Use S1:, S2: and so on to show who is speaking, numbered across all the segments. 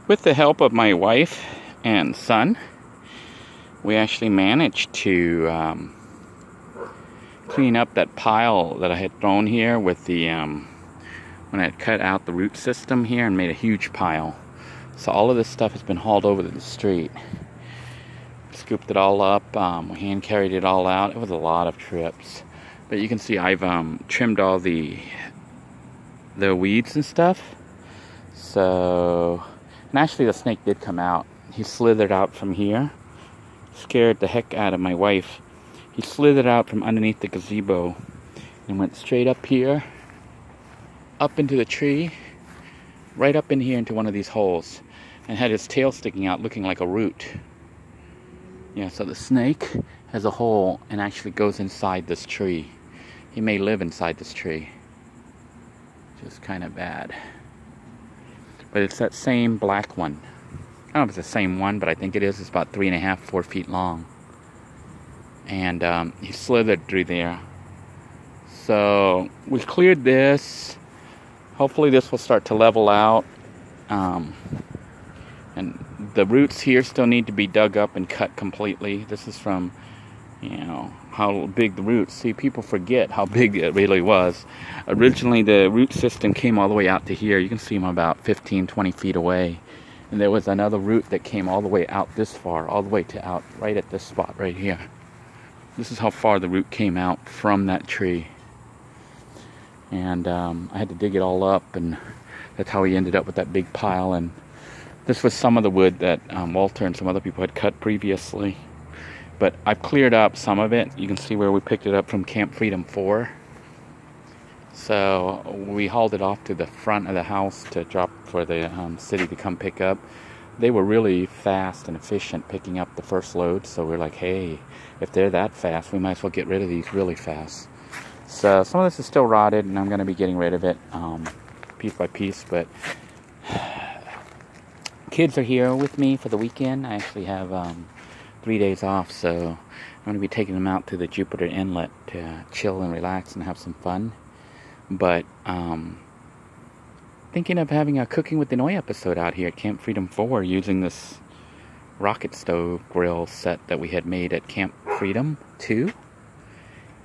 S1: With the help of my wife and son, we actually managed to clean up that pile that I had thrown here with the when I had cut out the root system here and made a huge pile. So all of this stuff has been hauled over to the street. Scooped it all up, we hand carried it all out. It was a lot of trips, but you can see I've trimmed all the weeds and stuff. So, and actually the snake did come out. He slithered out from here, scared the heck out of my wife. He slithered out from underneath the gazebo and went straight up here, up into the tree, right up in here into one of these holes, and had his tail sticking out looking like a root. Yeah, so the snake has a hole and actually goes inside this tree. He may live inside this tree. Just kind of bad. But it's that same black one. I don't know if it's the same one, but I think it is. It's about 3.5, 4 feet long. And he slithered through there. So we cleared this. Hopefully this will start to level out. And the roots here still need to be dug up and cut completely. This is from, you know, how big the roots. See, people forget how big it really was. Originally, the root system came all the way out to here. You can see them about 15, 20 feet away. And there was another root that came all the way out this far, all the way to out right at this spot right here. This is how far the root came out from that tree. And I had to dig it all up, and that's how we ended up with that big pile. And this was some of the wood that Walter and some other people had cut previously. But I've cleared up some of it. You can see where we picked it up from Camp Freedom 4. So we hauled it off to the front of the house to drop for the city to come pick up. They were really fast and efficient picking up the first load. So we're like, hey, if they're that fast, we might as well get rid of these really fast. So some of this is still rotted, and I'm going to be getting rid of it piece by piece. But kids are here with me for the weekend. I actually have 3 days off, so I'm going to be taking them out to the Jupiter Inlet to chill and relax and have some fun. But thinking of having a Cooking with Denoy episode out here at Camp Freedom 4 using this rocket stove grill set that we had made at Camp Freedom 2.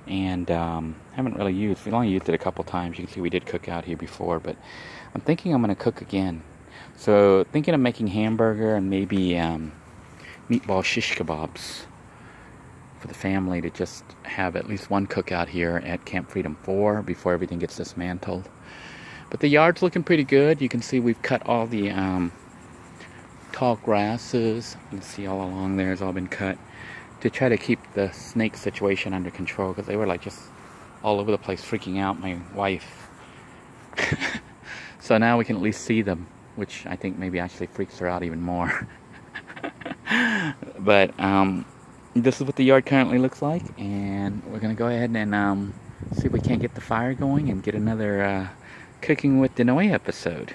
S1: And haven't really used, we've only used it a couple times. You can see we did cook out here before, but I'm thinking I'm going to cook again. So thinking of making hamburger and maybe meatball shish kebabs for the family to just have at least one cookout here at Camp Freedom 4 before everything gets dismantled. But the yard's looking pretty good. You can see we've cut all the tall grasses. You can see all along there has all been cut to try to keep the snake situation under control, because they were like just all over the place freaking out my wife. So now we can at least see them, which I think maybe actually freaks her out even more. But this is what the yard currently looks like, and we're gonna go ahead and see if we can't get the fire going and get another Cooking with Denoy episode.